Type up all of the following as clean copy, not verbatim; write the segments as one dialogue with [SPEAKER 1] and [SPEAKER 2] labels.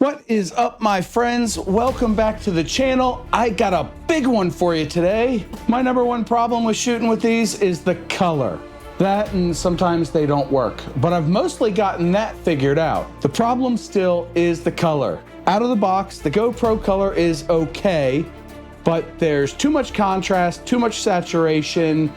[SPEAKER 1] What is up, my friends? Welcome back to the channel. I got a big one for you today. My number one problem with shooting with these is the color. That and sometimes they don't work, but I've mostly gotten that figured out. The problem still is the color. Out of the box, the GoPro color is okay, but there's too much contrast, too much saturation,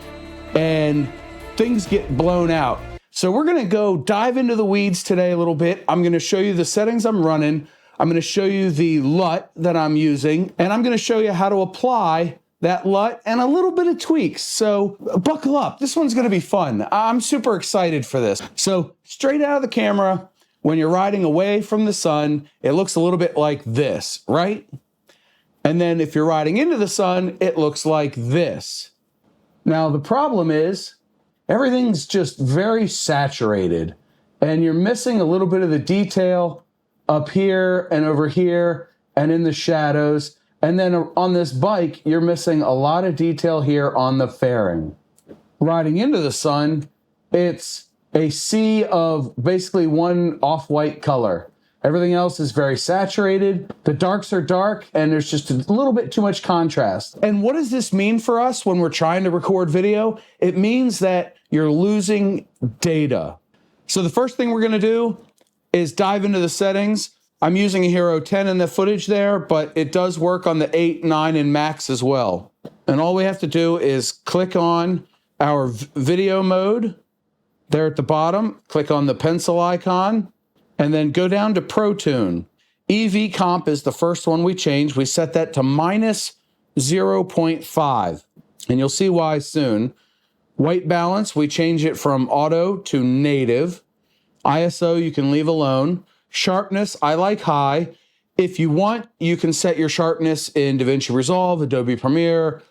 [SPEAKER 1] and things get blown out. So we're gonna go dive into the weeds today a little bit. I'm gonna show you the settings I'm running. I'm gonna show you the LUT that I'm using, and I'm gonna show you how to apply that LUT and a little bit of tweaks. So buckle up, this one's gonna be fun. I'm super excited for this. So straight out of the camera, when you're riding away from the sun, it looks a little bit like this, right? And then if you're riding into the sun, it looks like this. Now the problem is, everything's just very saturated and you're missing a little bit of the detail up here and over here and in the shadows. And then on this bike, you're missing a lot of detail here on the fairing. Riding into the sun, it's a sea of basically one off-white color. Everything else is very saturated. The darks are dark and there's just a little bit too much contrast. And what does this mean for us when we're trying to record video? It means that you're losing data. So the first thing we're gonna do is dive into the settings. I'm using a Hero 10 in the footage there, but it does work on the 8, 9, and Max as well. And all we have to do is click on our video mode there at the bottom, click on the pencil icon, and then go down to Pro Tune. EV Comp is the first one we changed. We set that to minus 0.5, and you'll see why soon. White balance, we change it from auto to native. ISO, you can leave alone. Sharpness, I like high. If you want, you can set your sharpness in DaVinci Resolve, Adobe Premiere,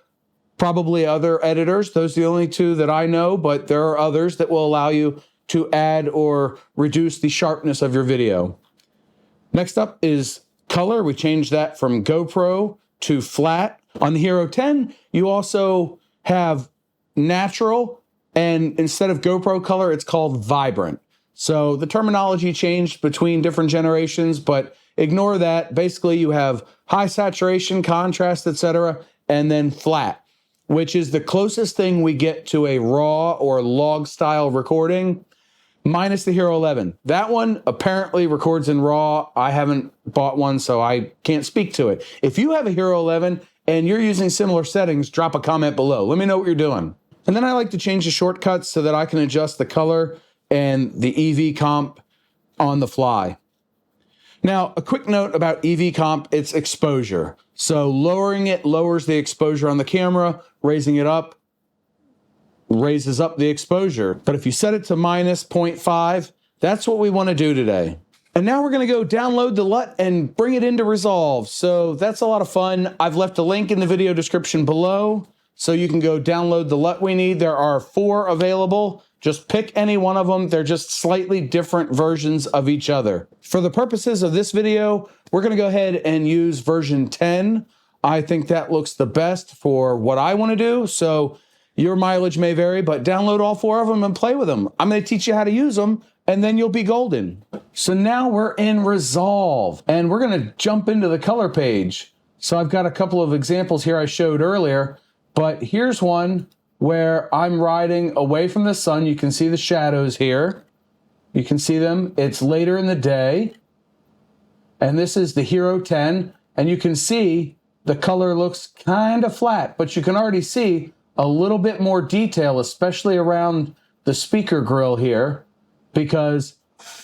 [SPEAKER 1] probably other editors. Those are the only two that I know, but there are others that will allow you to add or reduce the sharpness of your video. Next up is color. We changed that from GoPro to flat. On the Hero 10, you also have natural, and instead of GoPro color, it's called vibrant. So the terminology changed between different generations, but ignore that. Basically, you have high saturation, contrast, etc., and then flat, which is the closest thing we get to a raw or log style recording, minus the Hero 11. That one apparently records in RAW. I haven't bought one, so I can't speak to it. If you have a Hero 11 and you're using similar settings, drop a comment below. Let me know what you're doing. And then I like to change the shortcuts so that I can adjust the color and the EV Comp on the fly. Now, a quick note about EV Comp, it's exposure. So lowering it lowers the exposure on the camera, raising it up raises up the exposure. But if you set it to minus 0.5, that's what we want to do today. And now we're going to go download the LUT and bring it into Resolve. So that's a lot of fun. I've left a link in the video description below, so you can go download the LUT we need. There are 4 available. Just pick any one of them. They're just slightly different versions of each other. For the purposes of this video, we're going to go ahead and use version 10. I think that looks the best for what I want to do. So your mileage may vary, but download all 4 of them and play with them. I'm going to teach you how to use them, and then you'll be golden. So now we're in Resolve, and we're going to jump into the color page. So I've got a couple of examples here I showed earlier, but here's one where I'm riding away from the sun. You can see the shadows here. You can see them. It's later in the day. And this is the Hero 10. And you can see the color looks kind of flat, but you can already see a little bit more detail, especially around the speaker grill here, because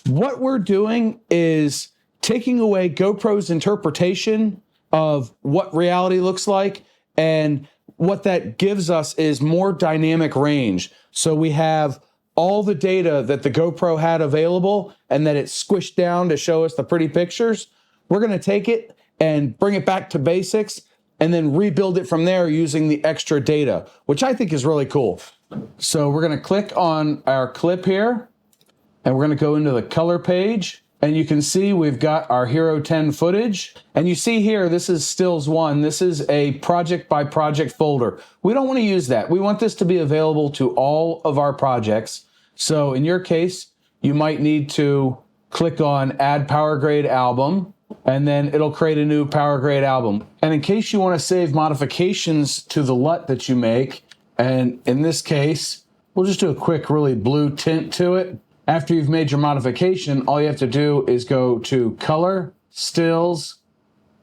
[SPEAKER 1] what we're doing is taking away GoPro's interpretation of what reality looks like, and what that gives us is more dynamic range. So we have all the data that the GoPro had available and that it's squished down to show us the pretty pictures. We're going to take it and bring it back to basics and then rebuild it from there using the extra data, which I think is really cool. So we're going to click on our clip here and we're going to go into the color page. And you can see we've got our Hero 10 footage. And you see here, this is stills 1. This is a project by project folder. We don't want to use that. We want this to be available to all of our projects. So in your case, you might need to click on Add Power Grade Album. and then it'll create a new power grade album. And in case you want to save modifications to the LUT that you make, and in this case, we'll just do a quick, really blue tint to it. After you've made your modification, all you have to do is go to Color, Stills,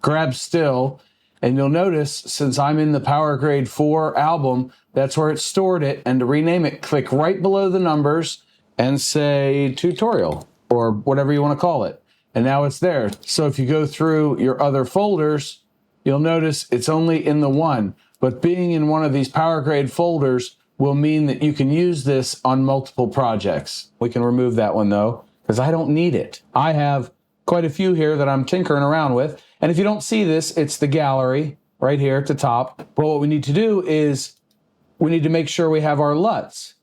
[SPEAKER 1] grab Still, and you'll notice, since I'm in the Power Grade 4 album, that's where it stored it. And to rename it, click right below the numbers and say Tutorial, or whatever you want to call it. And now it's there. So if you go through your other folders, you'll notice it's only in the one. But being in one of these Power Grade folders will mean that you can use this on multiple projects. We can remove that one though, because I don't need it. I have quite a few here that I'm tinkering around with. And if you don't see this, it's the gallery right here at the top. But what we need to do is we need to make sure we have our LUTs.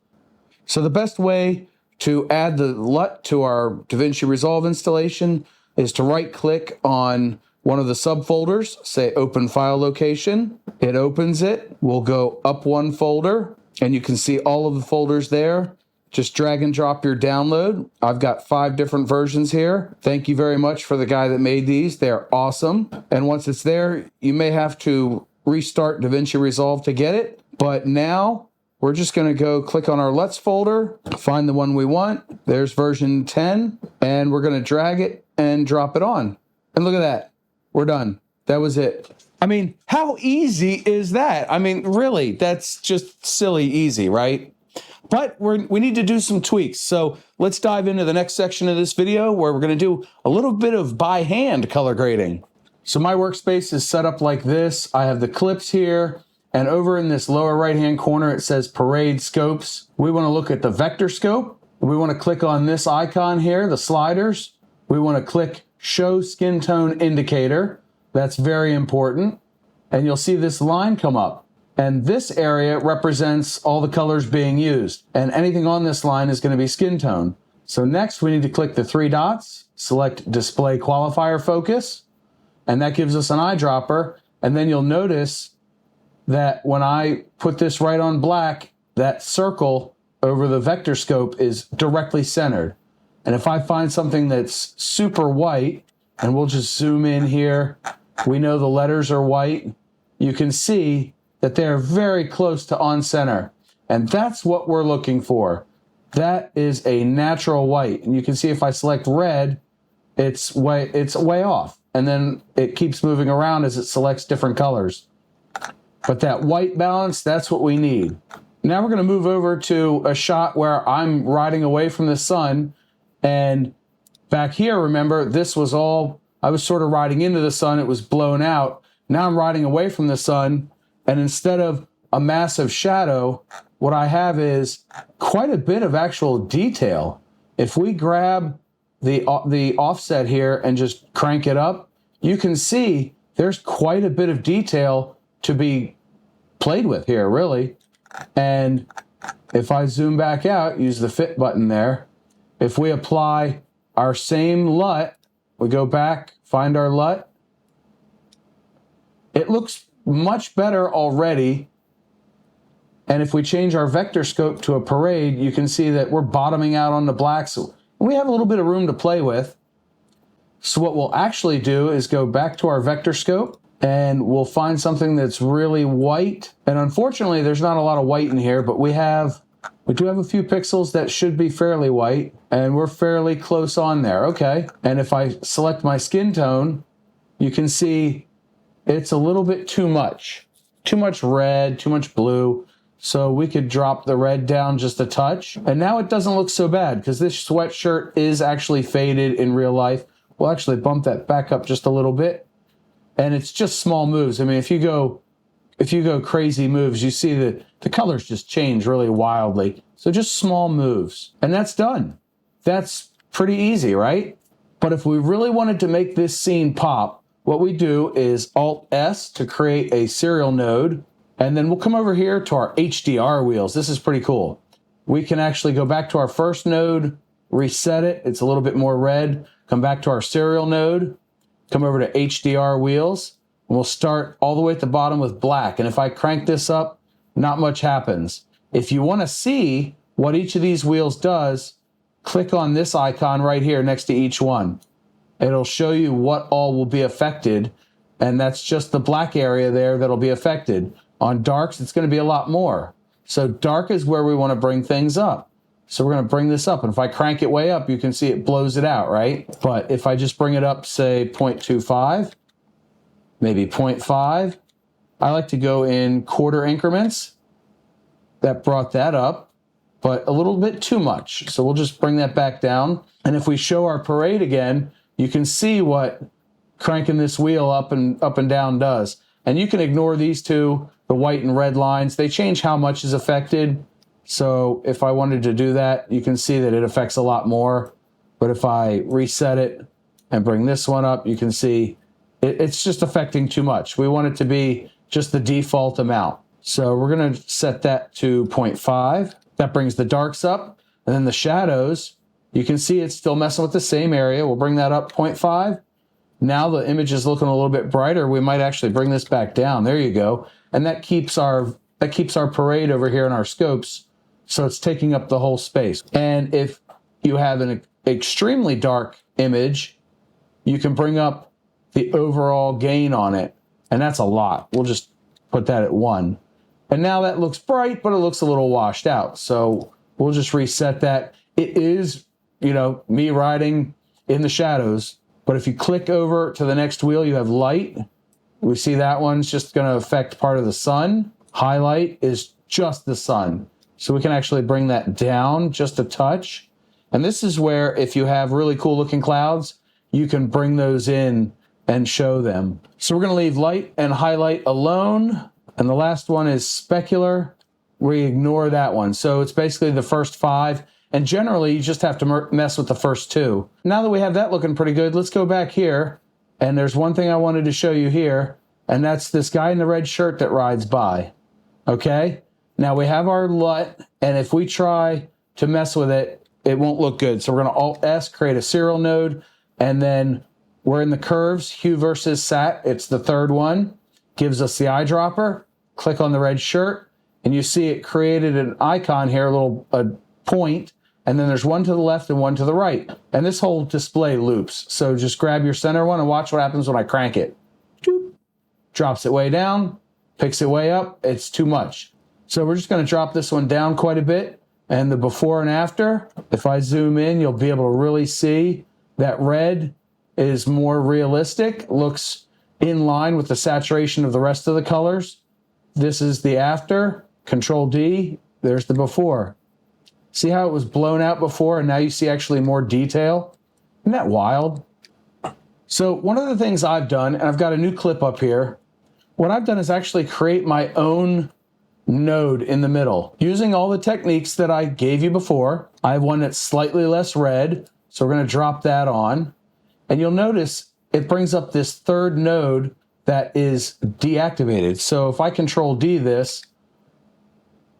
[SPEAKER 1] So the best way to add the LUT to our DaVinci Resolve installation is to right click on one of the subfolders, say Open File Location. It opens it. We'll go up one folder and you can see all of the folders there. Just drag and drop your download. I've got 5 different versions here. Thank you very much for the guy that made these. They're awesome. And once it's there, you may have to restart DaVinci Resolve to get it. But now we're just going to go click on our LUTs folder, find the one we want. There's version 10, and we're going to drag it and drop it on. And look at that. We're done. That was it. I mean, how easy is that? I mean, really, that's just silly easy, right? But we need to do some tweaks. So let's dive into the next section of this video where we're going to do a little bit of by hand color grading. So my workspace is set up like this. I have the clips here, and over in this lower right-hand corner, it says Parade Scopes. We want to look at the vector scope. We want to click on this icon here, the sliders. We want to click Show Skin Tone Indicator. That's very important. And you'll see this line come up. And this area represents all the colors being used. And anything on this line is going to be skin tone. So next we need to click the 3 dots, select Display Qualifier Focus, and that gives us an eyedropper. And then you'll notice that when I put this right on black, that circle over the vector scope is directly centered. And if I find something that's super white, and we'll just zoom in here, we know the letters are white, you can see that they're very close to on center. And that's what we're looking for. That is a natural white. And you can see if I select red, it's way off. And then it keeps moving around as it selects different colors. But that white balance, that's what we need. Now we're going to move over to a shot where I'm riding away from the sun. And back here, remember, this was all, I was sort of riding into the sun. It was blown out. Now I'm riding away from the sun. And instead of a massive shadow, what I have is quite a bit of actual detail. If we grab the offset here and just crank it up, you can see there's quite a bit of detail to be played with here, really. And if I zoom back out, use the fit button there, if we apply our same LUT, we go back, find our LUT, it looks much better already. And if we change our vector scope to a parade, you can see that we're bottoming out on the black. So we have a little bit of room to play with. So what we'll actually do is go back to our vector scope and we'll find something that's really white. And unfortunately, there's not a lot of white in here, but we do have a few pixels that should be fairly white, and we're fairly close on there. Okay. And if I select my skin tone, you can see it's a little bit too much red, too much blue. So we could drop the red down just a touch. And now it doesn't look so bad because this sweatshirt is actually faded in real life. We'll actually bump that back up just a little bit. And it's just small moves. I mean, if you go crazy moves, you see that the colors just change really wildly. So just small moves. And that's done. That's pretty easy, right? But if we really wanted to make this scene pop, what we do is Alt-S to create a serial node, and then we'll come over here to our HDR wheels. This is pretty cool. We can actually go back to our first node, reset it. It's a little bit more red. Come back to our serial node, come over to HDR wheels, and we'll start all the way at the bottom with black. And if I crank this up, not much happens. If you want to see what each of these wheels does, click on this icon right here next to each one. it'll show you what all will be affected. And that's just the black area there that'll be affected. On darks, it's going to be a lot more. So dark is where we want to bring things up. So we're going to bring this up. And if I crank it way up, you can see it blows it out, right? But if I just bring it up, say 0.25, maybe 0.5, I like to go in quarter increments. That brought that up, but a little bit too much. So we'll just bring that back down. And if we show our parade again, you can see what cranking this wheel up and down does. And you can ignore these two, the white and red lines. They change how much is affected. So if I wanted to do that, you can see that it affects a lot more. But if I reset it and bring this one up, you can see it's just affecting too much. We want it to be just the default amount. So we're going to set that to 0.5. That brings the darks up. And then the shadows, you can see it's still messing with the same area. We'll bring that up 0.5. Now the image is looking a little bit brighter. We might actually bring this back down. There you go. And that keeps our parade over here in our scopes. So it's taking up the whole space. And if you have an extremely dark image, you can bring up the overall gain on it. And that's a lot. We'll just put that at 1. And now that looks bright, but it looks a little washed out. So we'll just reset that. It is, me riding in the shadows. But if you click over to the next wheel, you have light. We see that one's just going to affect part of the sun. Highlight is just the sun. So we can actually bring that down just a touch. And this is where, if you have really cool looking clouds, you can bring those in and show them. So we're going to leave light and highlight alone. And the last one is specular. We ignore that one. So it's basically the first 5. And generally, you just have to mess with the first 2. Now that we have that looking pretty good, let's go back here. And there's one thing I wanted to show you here. And that's this guy in the red shirt that rides by. Okay? Now we have our LUT. And if we try to mess with it, it won't look good. So we're going to Alt-S, create a serial node. And then we're in the curves, hue versus sat. It's the third one. Gives us the eyedropper. Click on the red shirt. And you see it created an icon here, a point. And then there's one to the left and one to the right. And this whole display loops. So just grab your center one and watch what happens when I crank it. Doop. Drops it way down, picks it way up. It's too much. So we're just going to drop this one down quite a bit. And the before and after, if I zoom in, you'll be able to really see that red is more realistic, looks in line with the saturation of the rest of the colors. This is the after, Control D, there's the before. See how it was blown out before and now you see actually more detail? Isn't that wild? So one of the things I've done, and I've got a new clip up here, what I've done is actually create my own node in the middle. Using all the techniques that I gave you before, I have one that's slightly less red, so we're going to drop that on. And you'll notice it brings up this third node that is deactivated. So if I Control D this,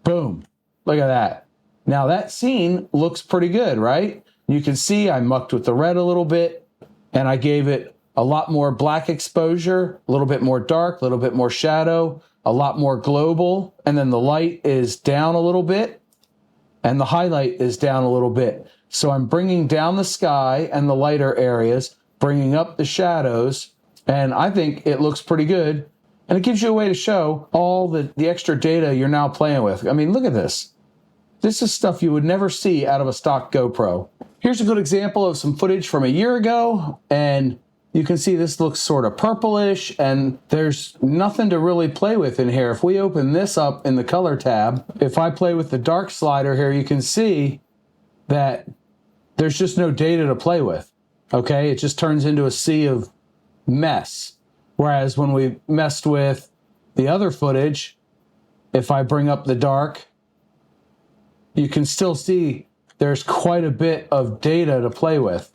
[SPEAKER 1] boom, look at that. Now that scene looks pretty good, right? You can see I mucked with the red a little bit and I gave it a lot more black exposure, a little bit more dark, a little bit more shadow, a lot more global. And then the light is down a little bit and the highlight is down a little bit. So I'm bringing down the sky and the lighter areas, bringing up the shadows, and I think it looks pretty good. And it gives you a way to show all the extra data you're now playing with. I mean, look at this. This is stuff you would never see out of a stock GoPro. Here's a good example of some footage from a year ago, and you can see this looks sort of purplish, and there's nothing to really play with in here. If we open this up in the color tab, if I play with the dark slider here, you can see that there's just no data to play with. Okay, it just turns into a sea of mess. Whereas when we messed with the other footage, if I bring up the dark, you can still see there's quite a bit of data to play with.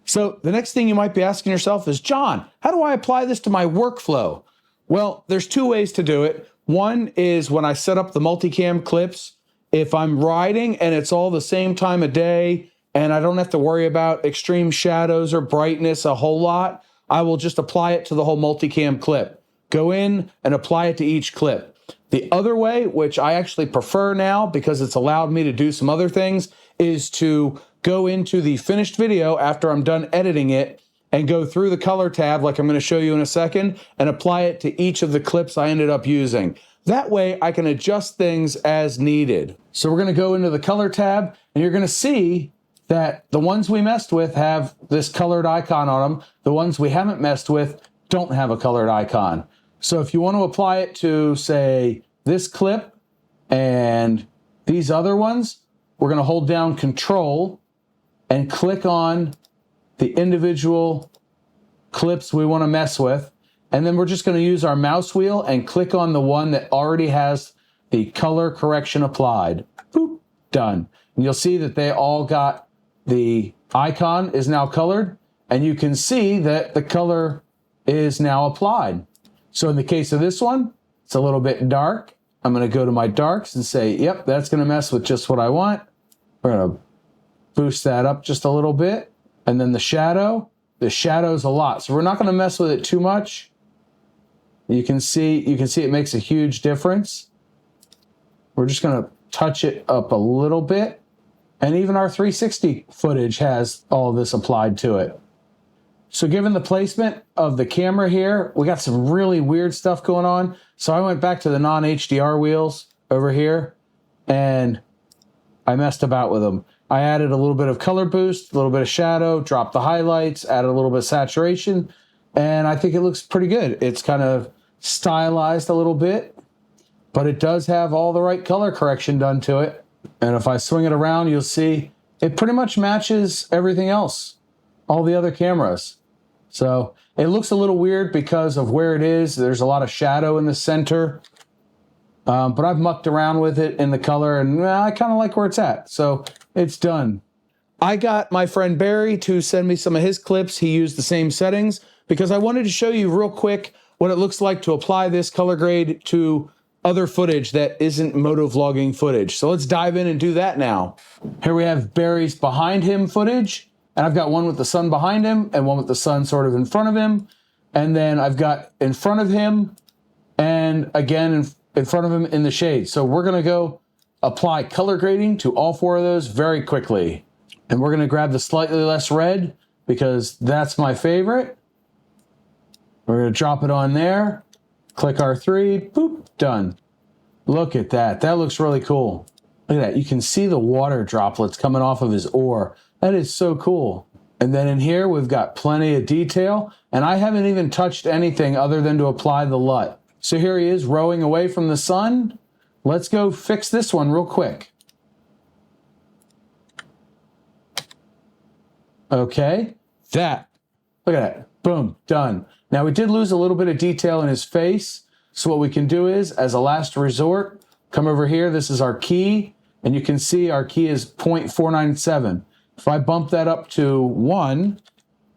[SPEAKER 1] So the next thing you might be asking yourself is, John, how do I apply this to my workflow? Well, there's 2 ways to do it. One is when I set up the multicam clips, if I'm riding and it's all the same time of day and I don't have to worry about extreme shadows or brightness a whole lot, I will just apply it to the whole multicam clip. Go in and apply it to each clip. The other way, which I actually prefer now because it's allowed me to do some other things, is to go into the finished video after I'm done editing it and go through the color tab like I'm going to show you in a second and apply it to each of the clips I ended up using. That way I can adjust things as needed. So we're going to go into the color tab, and you're going to see that the ones we messed with have this colored icon on them. The ones we haven't messed with don't have a colored icon. So if you want to apply it to, say, this clip and these other ones, we're going to hold down Control and click on the individual clips we want to mess with. And then we're just going to use our mouse wheel and click on the one that already has the color correction applied. Boop, done. And you'll see that they all got the icon is now colored, and you can see that the color is now applied. So in the case of this one, it's a little bit dark. I'm going to go to my darks and say, yep, that's going to mess with just what I want. We're going to boost that up just a little bit. And then the shadow's a lot. So we're not going to mess with it too much. You can see it makes a huge difference. We're just going to touch it up a little bit. And even our 360 footage has all of this applied to it. So given the placement of the camera here, we got some really weird stuff going on. So I went back to the non-HDR wheels over here and I messed about with them. I added a little bit of color boost, a little bit of shadow, dropped the highlights, added a little bit of saturation, and I think it looks pretty good. It's kind of stylized a little bit, but it does have all the right color correction done to it. And if I swing it around, you'll see it pretty much matches everything else, all the other cameras. So it looks a little weird because of where it is. There's a lot of shadow in the center, but I've mucked around with it in the color, and I kind of like where it's at. So it's done. I got my friend Barry to send me some of his clips. He used the same settings because I wanted to show you real quick what it looks like to apply this color grade to other footage that isn't motovlogging footage. So let's dive in and do that now. Here we have Barry's behind him footage, and I've got one with the sun behind him and one with the sun sort of in front of him. And then I've got in front of him and again in front of him in the shade. So we're gonna go apply color grading to all four of those very quickly. And we're gonna grab the slightly less red because that's my favorite. We're gonna drop it on there, click R3, boop, done. Look at that, that looks really cool. Look at that, you can see the water droplets coming off of his oar. That is so cool. And then in here, we've got plenty of detail, and I haven't even touched anything other than to apply the LUT. So here he is rowing away from the sun. Let's go fix this one real quick. Okay, look at that, boom, done. Now we did lose a little bit of detail in his face. So what we can do is, as a last resort, come over here. This is our key, and you can see our key is 0.497. If I bump that up to 1,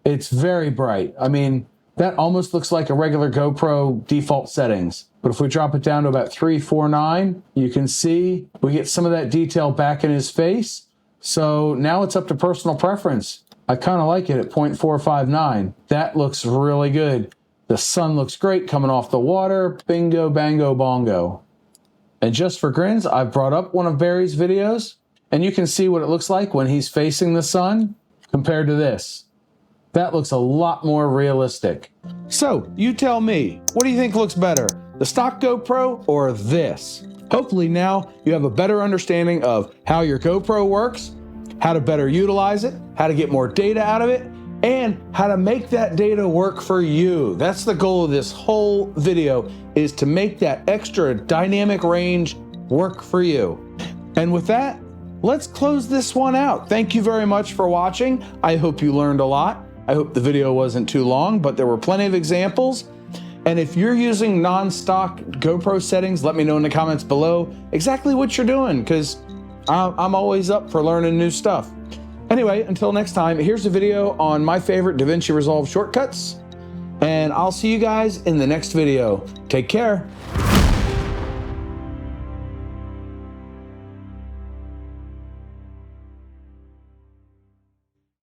[SPEAKER 1] it's very bright. I mean, that almost looks like a regular GoPro default settings. But if we drop it down to about 349, you can see we get some of that detail back in his face. So now it's up to personal preference. I kind of like it at 0.459. That looks really good. The sun looks great coming off the water. Bingo, bango, bongo. And just for grins, I've brought up one of Barry's videos, and you can see what it looks like when he's facing the sun compared to this. That looks a lot more realistic. So, you tell me, what do you think looks better, the stock GoPro or this? Hopefully now you have a better understanding of how your GoPro works, how to better utilize it, how to get more data out of it, and how to make that data work for you. That's the goal of this whole video, is to make that extra dynamic range work for you. And with that, let's close this one out. Thank you very much for watching. I hope you learned a lot. I hope the video wasn't too long, but there were plenty of examples. And if you're using non-stock GoPro settings, let me know in the comments below exactly what you're doing, because I'm always up for learning new stuff. Anyway, until next time, here's a video on my favorite DaVinci Resolve shortcuts, and I'll see you guys in the next video. Take care.